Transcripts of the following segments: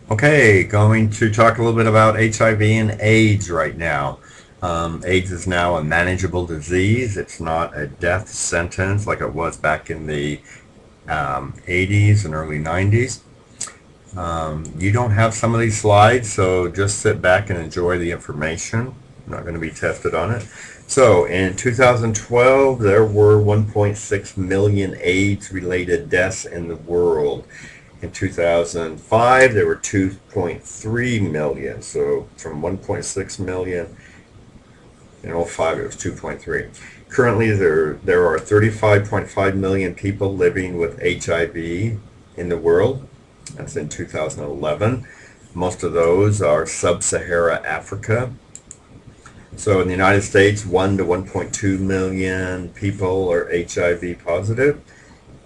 Okay, going to talk a little bit about HIV and AIDS right now. AIDS is now a manageable disease. It's not a death sentence like it was back in the 80s and early 90s. You don't have some of these slides, so just sit back and enjoy the information. I'm not going to be tested on it. So in 2012, there were 1.6 million AIDS-related deaths in the world. In 2005, there were 2.3 million. So from 1.6 million in '05, it was 2.3. Currently, there are 35.5 million people living with HIV in the world. That's in 2011. Most of those are sub-Sahara Africa. So in the United States, 1 to 1.2 million people are HIV positive.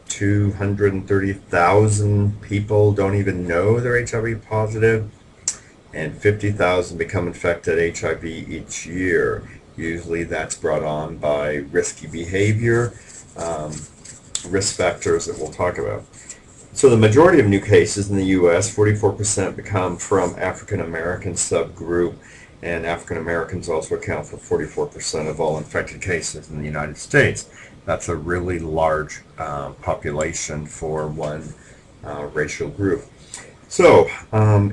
230,000 people don't even know they're HIV positive, and 50,000 become infected HIV each year. Usually that's brought on by risky behavior, risk factors that we'll talk about. So the majority of new cases in the U.S., 44%, become from African American subgroup, and African Americans also account for 44% of all infected cases in the United States. That's a really large population for one racial group. So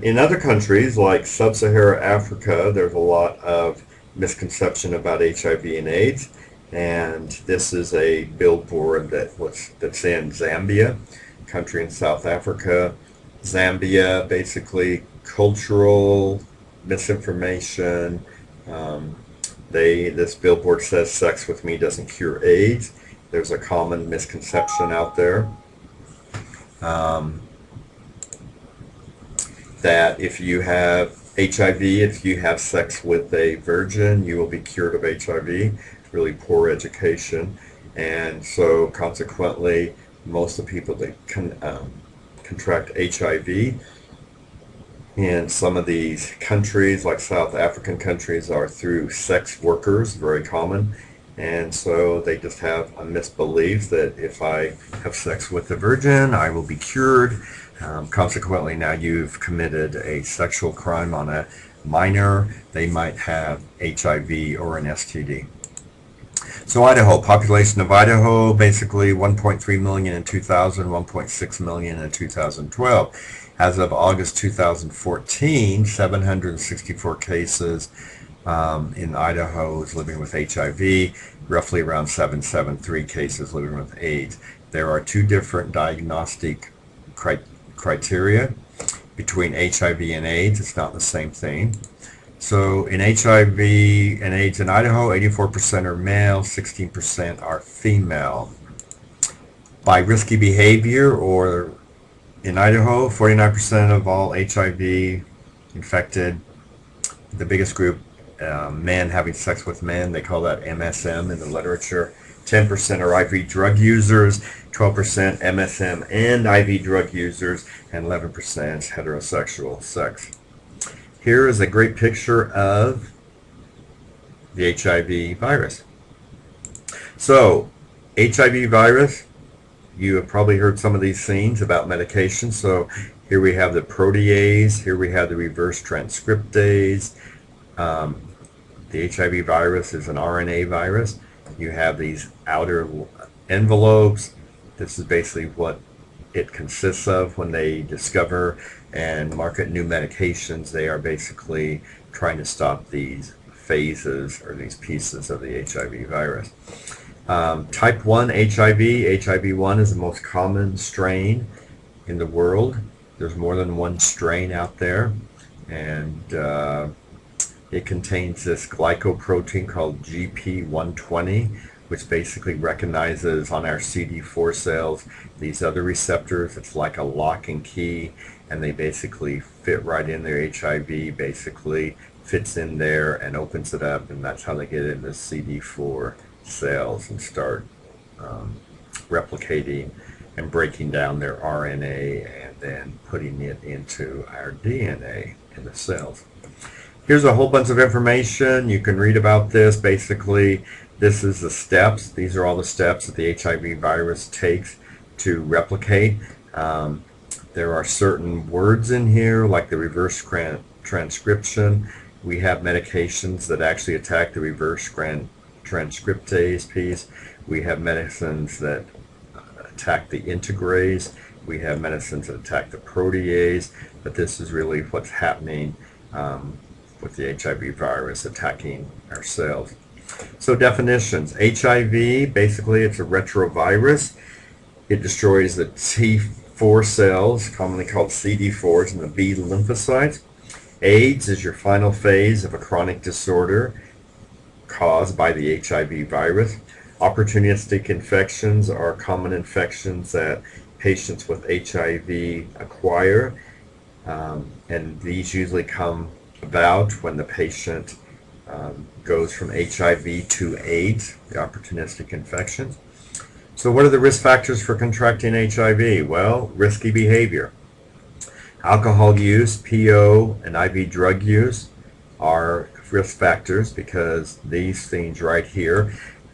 in other countries like sub-Sahara Africa, there's a lot of misconception about HIV and AIDS, and this is a billboard that's in Zambia, country in South Africa. Zambia, basically cultural misinformation. This billboard says sex with me doesn't cure AIDS. There's a common misconception out there that if you have HIV, if you have sex with a virgin, you will be cured of HIV. Really poor education, and so consequently, most of the people that contract HIV in some of these countries, like South African countries, are through sex workers, very common. And so they just have a misbelief that if I have sex with a virgin, I will be cured. Consequently, now you've committed a sexual crime on a minor. They might have HIV or an STD. So Idaho, population of Idaho, basically 1.3 million in 2000, 1.6 million in 2012. As of August 2014, 764 cases in Idaho is living with HIV, roughly around 773 cases living with AIDS. There are two different diagnostic criteria between HIV and AIDS. It's not the same thing. So in HIV and AIDS in Idaho, 84% are male, 16% are female. By risky behavior, or in Idaho, 49% of all HIV infected, the biggest group, men having sex with men, they call that MSM in the literature. 10% are IV drug users, 12% MSM and IV drug users, and 11% heterosexual sex. Here is a great picture of the HIV virus. So, HIV virus, you have probably heard some of these things about medication. So here we have the protease, here we have the reverse transcriptase. The HIV virus is an RNA virus. You have these outer envelopes. This is basically what it consists of when they discover and market new medications. They are basically trying to stop these phases or these pieces of the HIV virus. Type 1 HIV, HIV-1 is the most common strain in the world. There's more than one strain out there, and it contains this glycoprotein called GP120, which basically recognizes on our CD4 cells these other receptors. It's like a lock and key, and they basically fit right in there. HIV basically fits in there and opens it up, and that's how they get into CD4 cells and start replicating and breaking down their RNA and then putting it into our DNA in the cells. Here's a whole bunch of information. You can read about this. Basically, this is the steps. These are all the steps that the HIV virus takes to replicate. There are certain words in here, like the reverse transcription. We have medications that actually attack the reverse transcriptase piece. We have medicines that attack the integrase. We have medicines that attack the protease. But this is really what's happening with the HIV virus attacking our cells. So definitions. HIV, basically it's a retrovirus. It destroys the T4 cells, commonly called CD4s, and the B lymphocytes. AIDS is your final phase of a chronic disorder caused by the HIV virus. Opportunistic infections are common infections that patients with HIV acquire, and these usually come about when the patient goes from HIV to AIDS, the opportunistic infections. So what are the risk factors for contracting HIV? Well, risky behavior. Alcohol use, PO, and IV drug use are risk factors because these things right here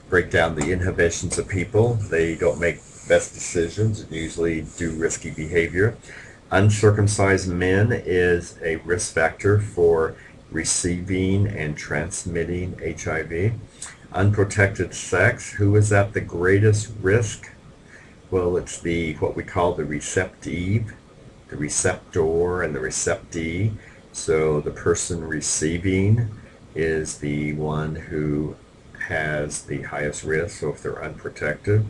break down the inhibitions of people. They don't make best decisions and usually do risky behavior. Uncircumcised men is a risk factor for receiving and transmitting HIV. Unprotected sex, who is at the greatest risk? Well, it's what we call the receptive, the receptor, and the receptee. So the person receiving is the one who has the highest risk, so if they're unprotected.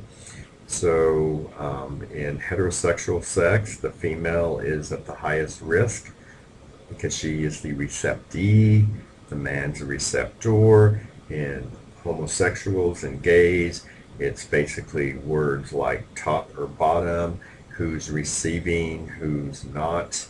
So in heterosexual sex, the female is at the highest risk because she is the receptee, the man's a receptor. In homosexuals and gays, it's basically words like top or bottom, who's receiving, who's not.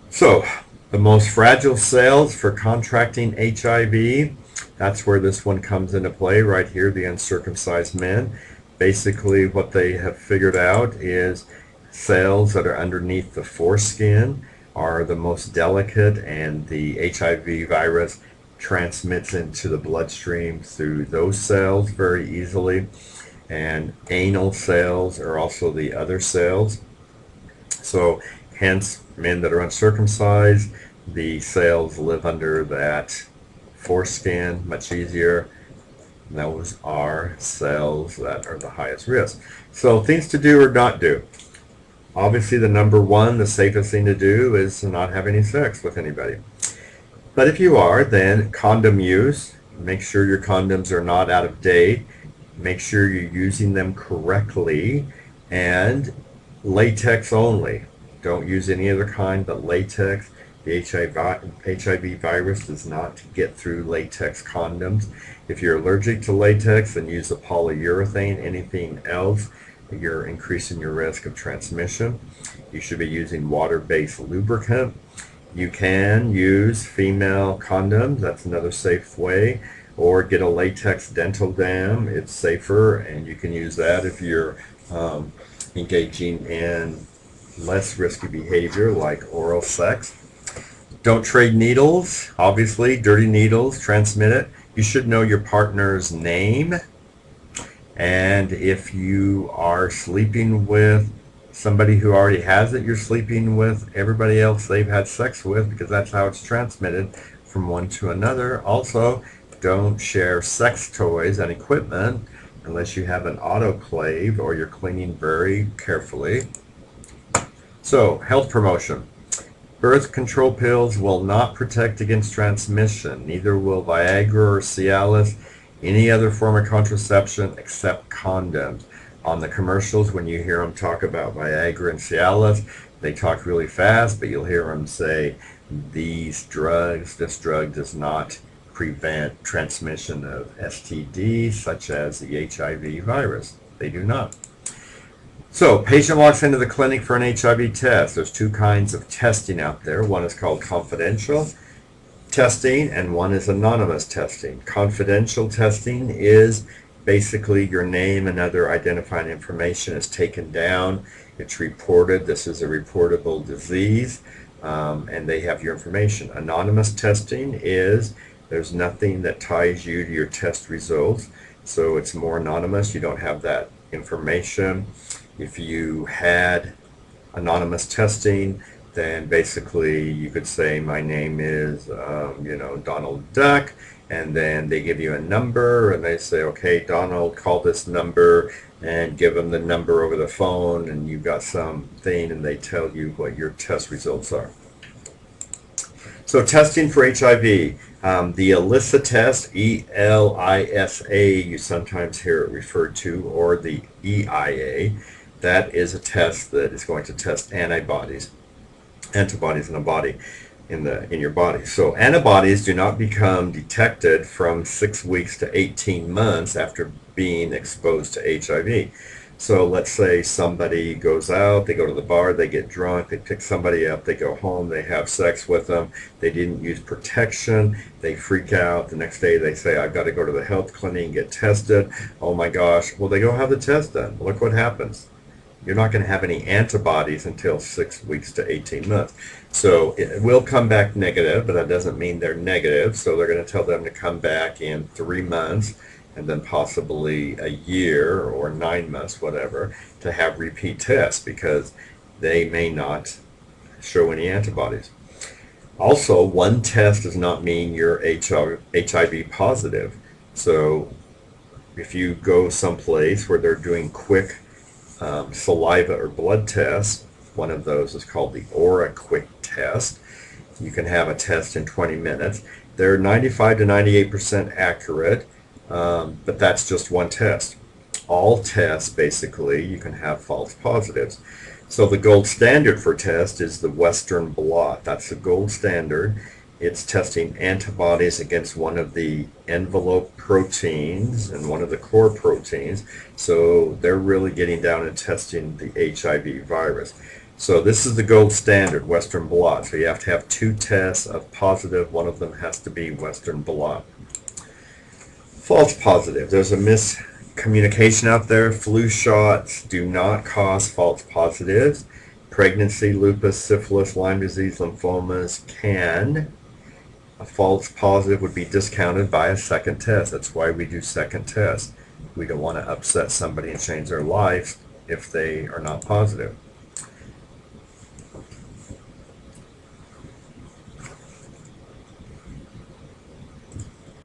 So the most fragile cells for contracting HIV, that's where this one comes into play right here, the uncircumcised men. Basically what they have figured out is cells that are underneath the foreskin are the most delicate, and the HIV virus transmits into the bloodstream through those cells very easily. And anal cells are also the other cells. So hence, men that are uncircumcised, the cells live under that foreskin much easier. Those are cells that are the highest risk. So things to do or not do. Obviously the number one, the safest thing to do is to not have any sex with anybody. But if you are, then condom use. Make sure your condoms are not out of date. Make sure you're using them correctly. And latex only. Don't use any other kind but latex. The HIV virus does not get through latex condoms. If you're allergic to latex, then use a polyurethane. Anything else, you're increasing your risk of transmission. You should be using water-based lubricant. You can use female condoms. That's another safe way. Or get a latex dental dam. It's safer, and you can use that if you're engaging in less risky behavior like oral sex. Don't trade needles. Obviously, dirty needles transmit it. You should know your partner's name. And if you are sleeping with somebody who already has it, you're sleeping with everybody else they've had sex with, because that's how it's transmitted from one to another. Also, don't share sex toys and equipment unless you have an autoclave or you're cleaning very carefully. So, health promotion. Birth control pills will not protect against transmission. Neither will Viagra or Cialis, any other form of contraception except condoms. On the commercials, when you hear them talk about Viagra and Cialis, they talk really fast, but you'll hear them say, this drug does not prevent transmission of STDs, such as the HIV virus. They do not. So, patient walks into the clinic for an HIV test. There's two kinds of testing out there. One is called confidential testing, and one is anonymous testing. Confidential testing is basically your name and other identifying information is taken down. It's reported. This is a reportable disease, and they have your information. Anonymous testing is there's nothing that ties you to your test results, so it's more anonymous. You don't have that information. If you had anonymous testing, then basically you could say my name is, Donald Duck, and then they give you a number and they say, okay, Donald, call this number and give them the number over the phone, and you've got something and they tell you what your test results are. So testing for HIV, the ELISA test, ELISA, you sometimes hear it referred to, or the EIA, that is a test that is going to test antibodies in a body, in your body. So antibodies do not become detected from 6 weeks to 18 months after being exposed to HIV. So let's say somebody goes out, they go to the bar, they get drunk, they pick somebody up, they go home, they have sex with them, they didn't use protection, they freak out, the next day they say, I've got to go to the health clinic and get tested. Oh my gosh, well, they go have the test done. Look what happens. You're not going to have any antibodies until 6 weeks to 18 months. So it will come back negative, but that doesn't mean they're negative. So they're going to tell them to come back in 3 months and then possibly a year or 9 months, whatever, to have repeat tests because they may not show any antibodies. Also, one test does not mean you're HIV positive. So if you go someplace where they're doing quick saliva or blood tests, one of those is called the Aura Quick test. You can have a test in 20 minutes. They're 95 to 98% accurate, but that's just one test. All tests, basically, you can have false positives. So the gold standard for test is the Western blot. That's the gold standard. It's testing antibodies against one of the envelope proteins and one of the core proteins. So they're really getting down and testing the HIV virus. So this is the gold standard, Western blot. So you have to have 2 tests of positive. One of them has to be Western blot. False positive. There's a miscommunication out there. Flu shots do not cause false positives. Pregnancy, lupus, syphilis, Lyme disease, lymphomas can. A false positive would be discounted by a second test. That's why we do second tests. We don't want to upset somebody and change their life if they are not positive.